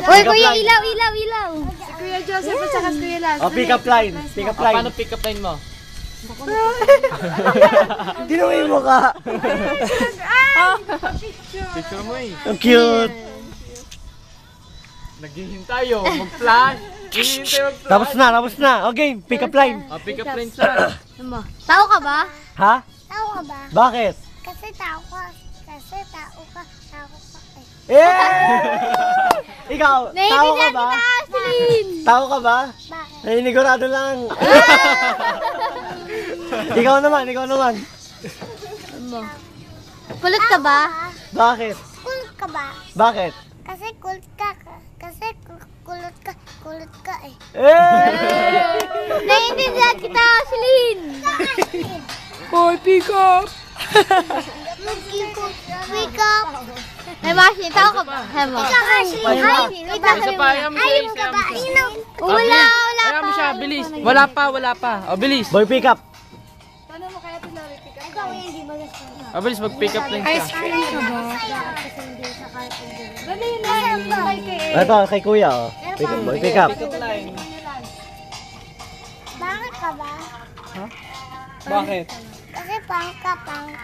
Uy, kuya, ilaw. Si Kuya Joseph at saka si Kuya Laz. Oh, pick up line. Paano pick up line mo? Tinuwi mo ka. Picture mo eh. Ang cute. Naghihintay oh, mag-flash. Tapos na. Okay, pick up line. Pick up line siya. Tao ka ba? Ha? Tao ka ba? Bakit? Kasi tao ka. Ikaw, tao ka ba? Tao ka ba? Bakit? Naninigurado lang. Ikaw naman. Kulit ka ba? Bakit? Kulot ka ba? Bakit? Kasi kulot ka. Kasi kulot ka eh. Naiintindihan kita, Ashlyn. Hoy, pick up! Wake up! Hey, Ashlyn, tao ka ba? Hey, mo. Isa pa, ayaw mo siya, isa mo siya. Wala Ayaw mo pa. siya, bilis. Wala pa. O, bilis. Boy, pick up. O, bilis, mag-pick up line siya. Ice cream ka ba? Ito, kay kuya. Oh. Boy, pick up. Bakit ka ba? Bakit? Kasi pangka eh.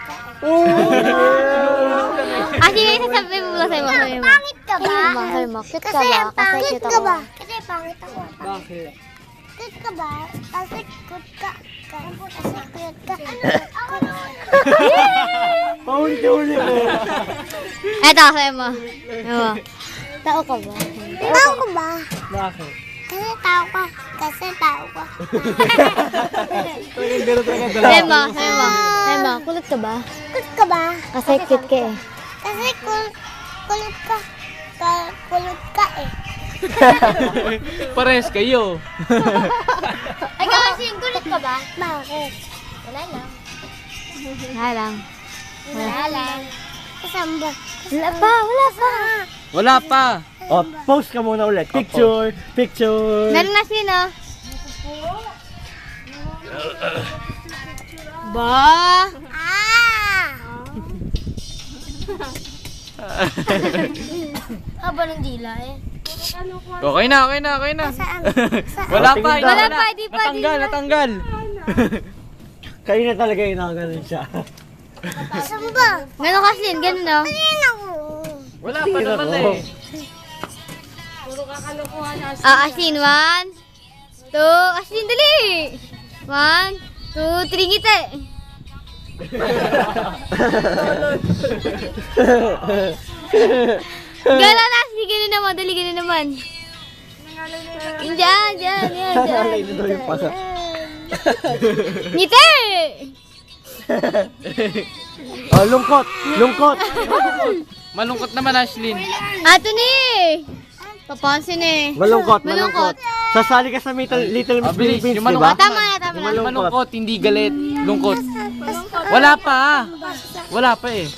Ashlyn, sasabi mo ba sa'yo? Pangit ka ba? Sabi mo, cute ka Kasi ba? Kasi pangit cute ka ako. ba? Kasi pangit ako. Bakit? Cute ka ba? Kasi cute ka. Kasi cute ka. Pauli-uli mo. Eto, sabi mo. Tao ka ba? Tao ka ba? Bakit? Kasi tao ka. Kasi tao ka. Sabi mo, kulit ka ba? Cute ka ba? Kasi cute ka eh. Kasi kulot ka. Kulot ka eh. Pares kayo. Ay, Ashlyn, kulit ka ba? Bakit? Wala lang. Kasama ba? Wala pa. Oh, post ka muna ulit. Picture. Meron na sino? Ba? Haba ng dila eh. Okay na. Saan? Wala pa, di pa. natanggal. Kayo na talaga yung nakaganon siya. Saan ba? Meron Ashlyn, ganun no? Tingin ako. Wala pa naman eh. Ashlyn, 1, 2, Ashlyn, dali! 1, 2, 3, ngiti! Gala na, Ashlyn, gano'n naman, dali, gano'n naman. Diyan. Alay na daw yung pasa. Ngiti! Oh, lungkot. Malungkot naman, Ashlyn. Ato ni! Papansin eh. Malungkot. Malungkot. Sasali ka sa Little Miss Bilis. Philippines, Yung di ba? malungkot. Tama na. Malungkot, hindi galit. Lungkot. Wala pa eh.